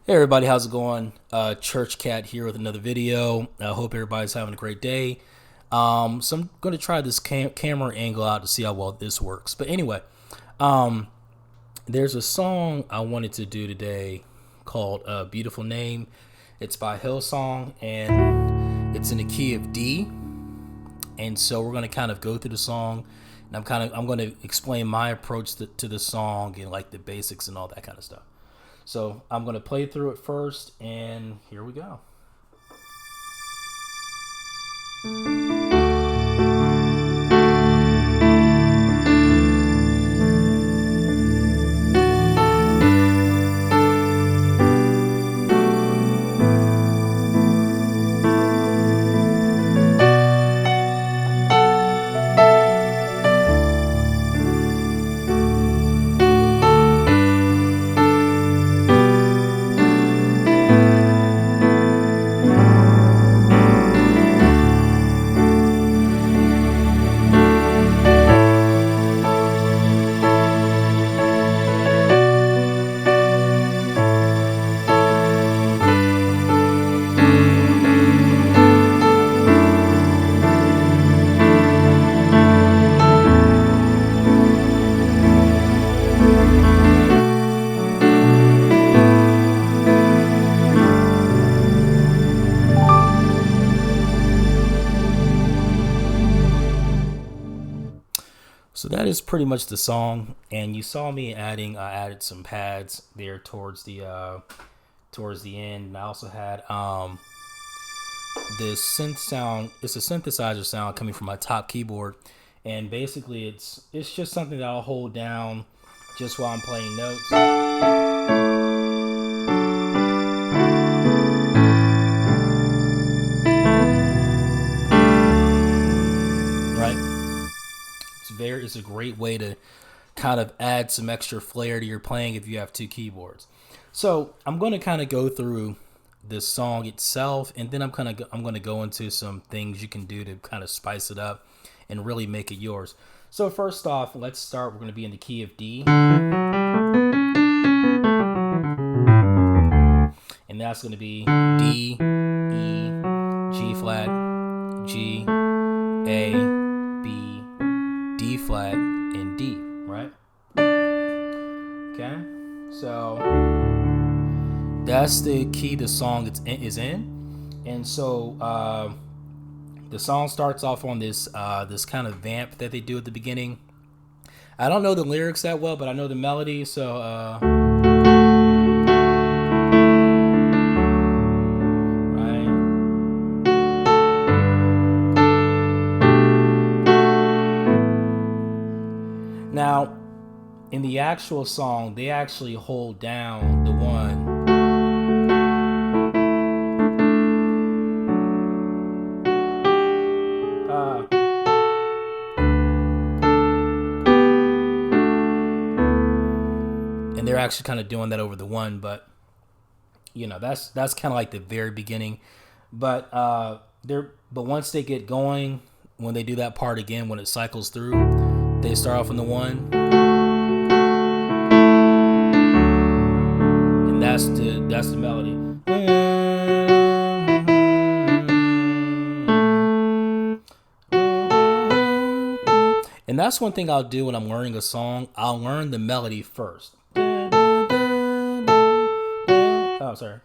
Hey everybody, how's it going? Church Cat here with another video. I hope everybody's having a great day. So I'm going to try this camera angle out to see how well this works. But anyway, there's a song I wanted to do today called Beautiful Name. It's by Hillsong and it's in the key of D. And so we're going to kind of go through the song, and I'm going to explain my approach to the song and like the basics and all that kind of stuff. So I'm going to play through it first, and here we go. So that is pretty much the song, and you saw me I added some pads there towards the end, and I also had this synth sound. It's a synthesizer sound coming from my top keyboard, and basically it's just something that I'll hold down just while I'm playing notes. It's a great way to kind of add some extra flair to your playing if you have two keyboards. So I'm going to kind of go through this song itself, and then I'm going to go into some things you can do to kind of spice it up and really make it yours. So first off, let's start. We're going to be in the key of D, and that's going to be D, E, G flat, G, A, B, D flat, and D, right? Okay, so that's the key the song is in. And so the song starts off on this kind of vamp that they do at the beginning. I don't know the lyrics that well, but I know the melody, so now, in the actual song, they actually hold down the one. And they're actually kind of doing that over the one, but you know, that's kind of like the very beginning. But once they get going, when they do that part again, when it cycles through, they start off on the one, and that's the melody. And that's one thing I'll do when I'm learning a song. I'll learn the melody first. Oh, sorry.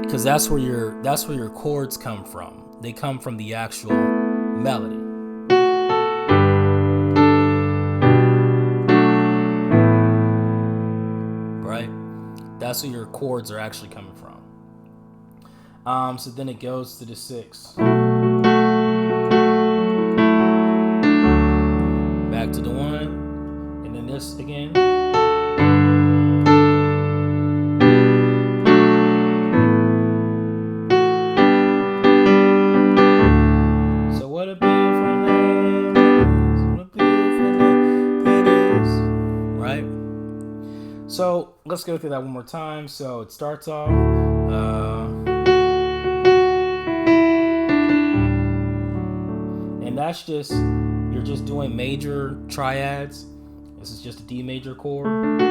Because that's where your chords come from. They come from the actual melody. Right? That's where your chords are actually coming from. So then it goes to the 6. Back to the 1. And then this again. So let's go through that one more time. So it starts off. And that's just you're just doing major triads. This is just a D major chord.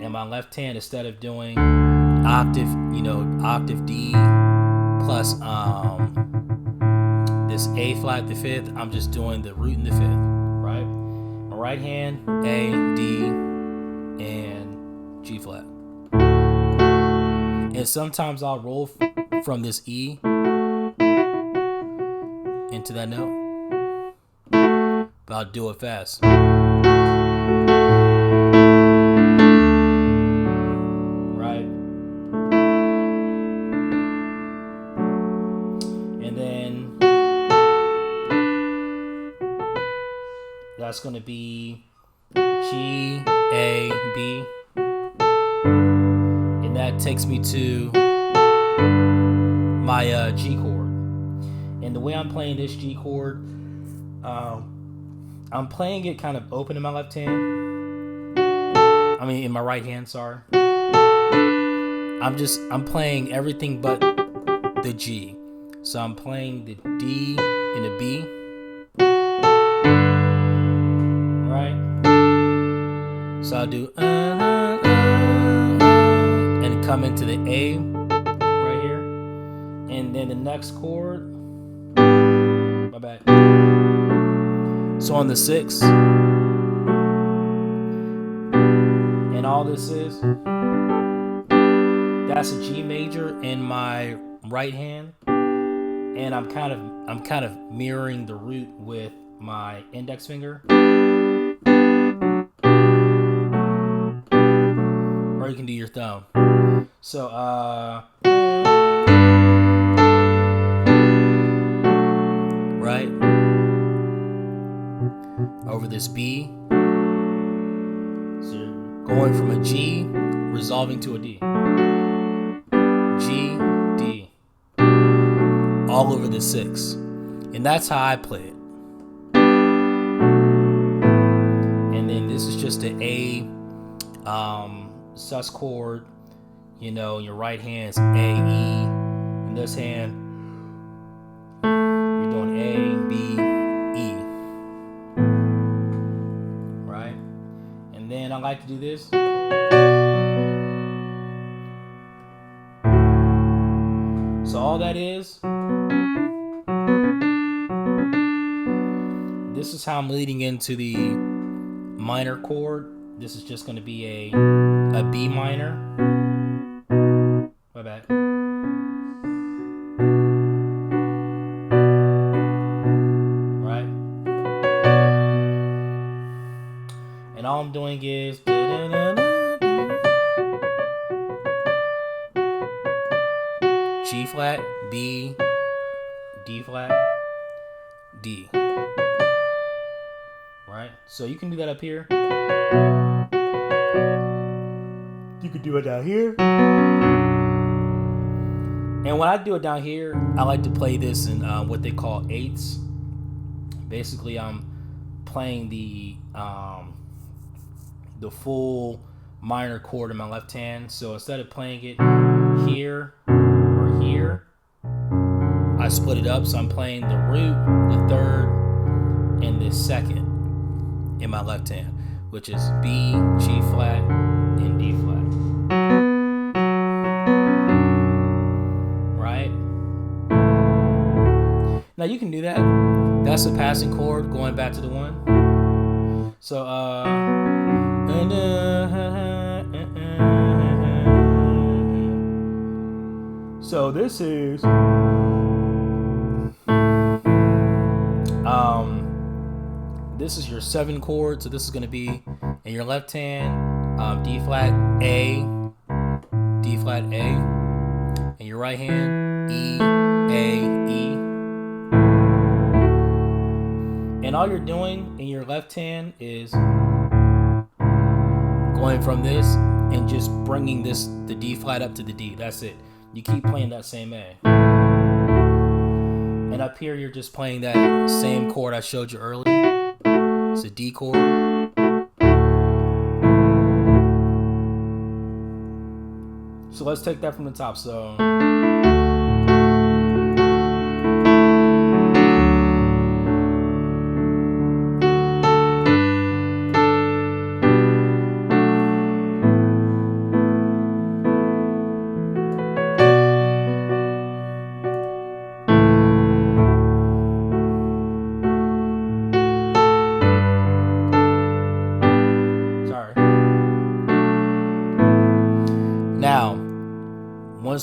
And my left hand, instead of doing octave D plus this A flat the fifth, I'm just doing the root in the fifth, right? My right hand, A, D, and G flat. And sometimes I'll roll from this E into that note, but I'll do it fast. Right? And then that's going to be G, A, B. And that takes me to my G chord. And the way I'm playing this G chord, I'm playing it kind of open in my left hand. In my right hand, sorry. I'm playing everything but the G. So I'm playing the D and the B. Right? So I'll do and come into the A right here. And then the next chord, my bad. So on the 6, and all this is, that's a G major in my right hand, and I'm kind of mirroring the root with my index finger, or you can do your thumb. So right over this B. So you're going from a G, resolving to a D. G, D. All over the 6. And that's how I play it. And then this is just an A sus chord. Your right hand's A, E. In this hand, you're doing A, B, E. Right? And then I like to do this. So all that is, this is how I'm leading into the minor chord. This is just going to be a B minor. My bad. Right? And all I'm doing is G flat, B, D flat, D. Right? So you can do that up here. You could do it down here. And when I do it down here, I like to play this in what they call 8s. Basically, I'm playing the full minor chord in my left hand. So instead of playing it here or here, I split it up. So I'm playing the root, the third, and the second in my left hand, which is B, G flat, and D flat. Right? Now you can do that. That's a passing chord going back to the 1. So so this is this is your 7 chord. So this is going to be in your left hand, D flat, A, D flat, A. In your right hand, E, A, E. And all you're doing in your left hand is going from this and just bringing the D flat up to the D. That's it. You keep playing that same A. And up here, you're just playing that same chord I showed you earlier. It's a D chord. So let's take that from the top. So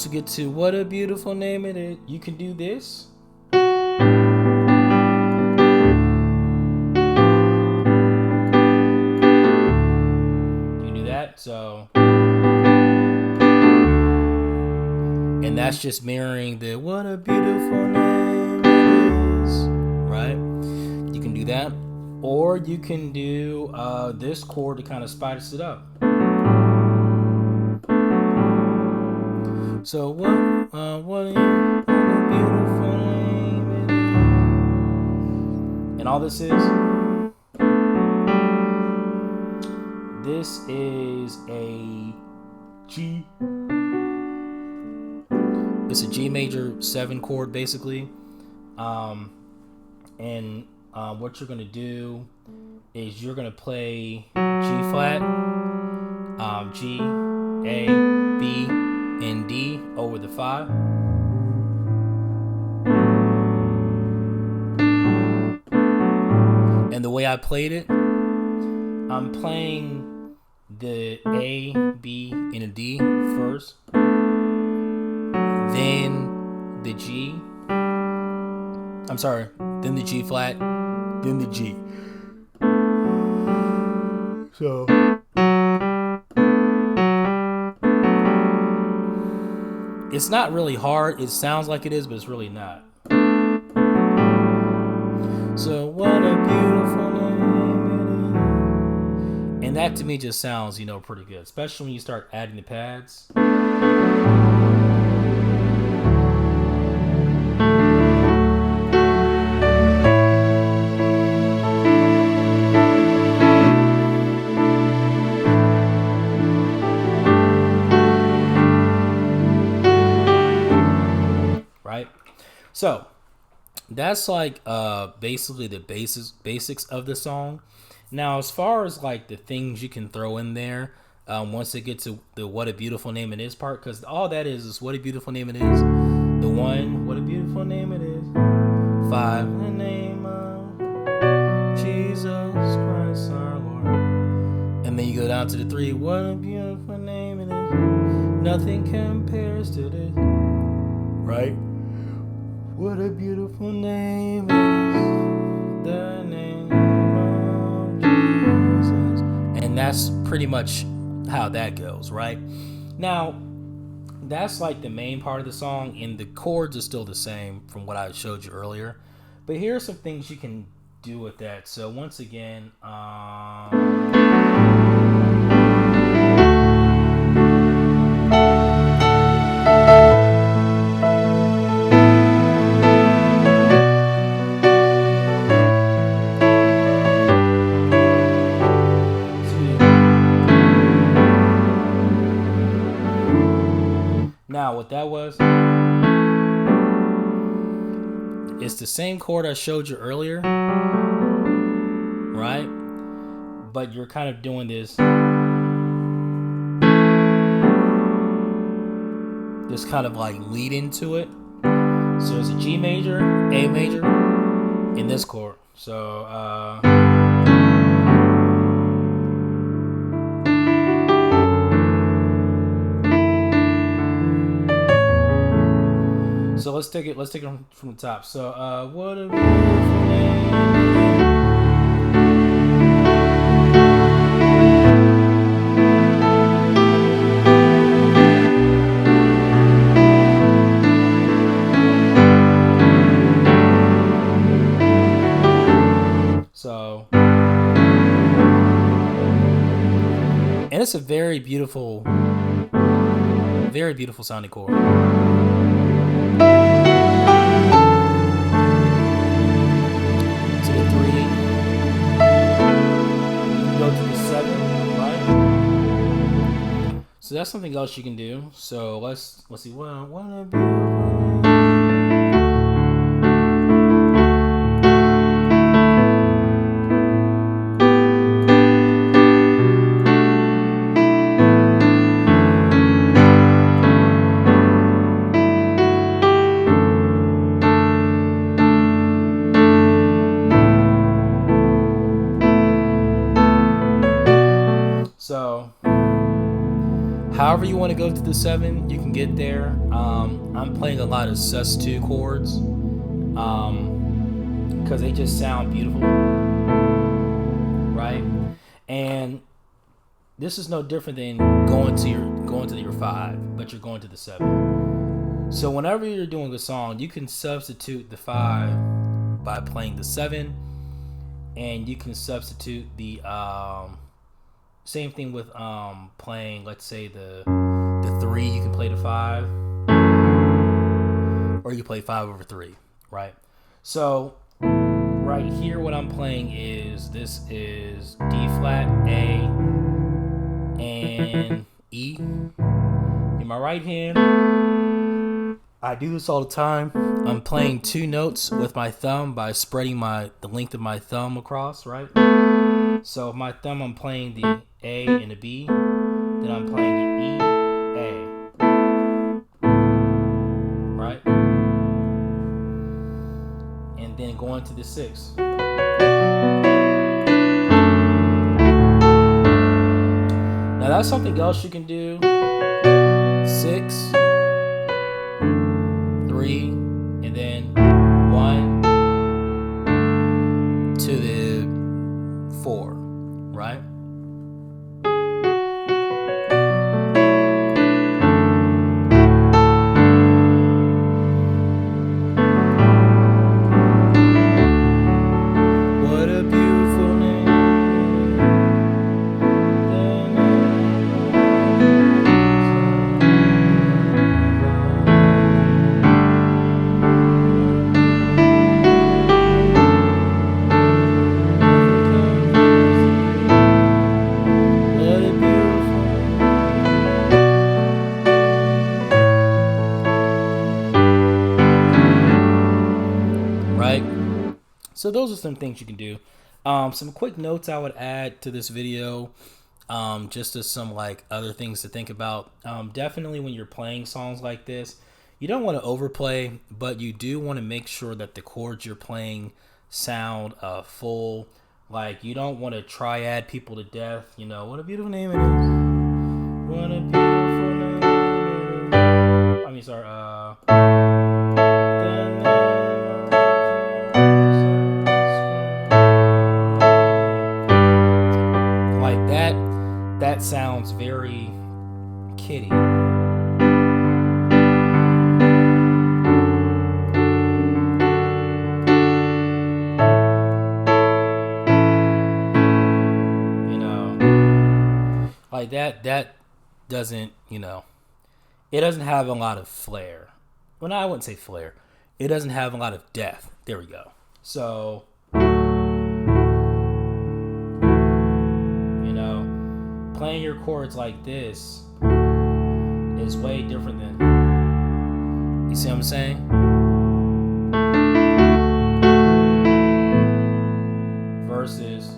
once you get to what a beautiful name it is, you can do this. You can do that. So, and that's just mirroring the what a beautiful name it is, right? You can do that, or you can do this chord to kind of spice it up. So what a beautiful name it is. And all this is a G. It's a G major 7 chord basically. And what you're gonna do is you're gonna play G flat, G, A, B, and D over the 5. And the way I played it, I'm playing the A, B, and a D first, then the G. I'm sorry, then the G flat, then the G. So it's not really hard. It sounds like it is, but it's really not. So what a beautiful name it is. And that to me just sounds, pretty good, especially when you start adding the pads. Right? So that's like basically the basics of the song. Now, as far as like the things you can throw in there, once it gets to the what a beautiful name it is part, because all that is what a beautiful name it is. The 1, what a beautiful name it is. 5, in the name of Jesus Christ our Lord. And then you go down to the 3, what a beautiful name it is. Nothing compares to this. Right? What a beautiful name is, the name of Jesus. And that's pretty much how that goes, right? Now, that's like the main part of the song, and the chords are still the same from what I showed you earlier. But here are some things you can do with that. So once again, now what that was, it's the same chord I showed you earlier, right? But you're kind of doing this kind of like lead into it. So it's a G major, A major, in this chord. So so let's take it from the top. So what a beautiful name. So, and it's a very beautiful sounding chord. To the 3, go to the 7, right? So that's something else you can do. So let's see. What a beautiful. So however you want to go to the 7, you can get there. I'm playing a lot of sus2 chords because they just sound beautiful, right? And this is no different than going to your 5, but you're going to the 7. So whenever you're doing a song, you can substitute the 5 by playing the 7, and you can substitute the same thing with playing, let's say the 3. You can play the 5, or you play 5 over 3, right? So right here, what I'm playing is D flat, A, and E in my right hand. I do this all the time. I'm playing 2 notes with my thumb by spreading the length of my thumb across, right? So with my thumb, I'm playing the A and the B. Then I'm playing the E, A, right? And then going to the 6. Now that's something else you can do. 6, 3, and then 1 to the 4, right? What a beautiful name. Right? So those are some things you can do. Some quick notes I would add to this video, just as some like other things to think about. Definitely when you're playing songs like this, you don't want to overplay, but you do want to make sure that the chords you're playing sound full. Like, you don't want to triad people to death. You know, what a beautiful name it is. What a beautiful name it is. I mean, sorry. Like that sounds very kiddie. You know, like that doesn't, it doesn't have a lot of flair. Well, no, I wouldn't say flair. It doesn't have a lot of depth. There we go. So, playing your chords like this is way different than, you see what I'm saying? Versus,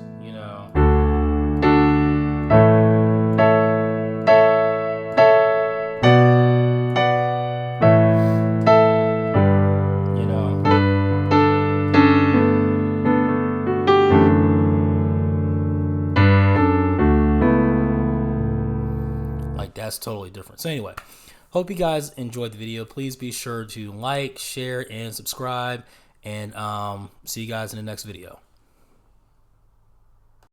that's totally different. So anyway, hope you guys enjoyed the video. Please be sure to like, share, and subscribe, and see you guys in the next video.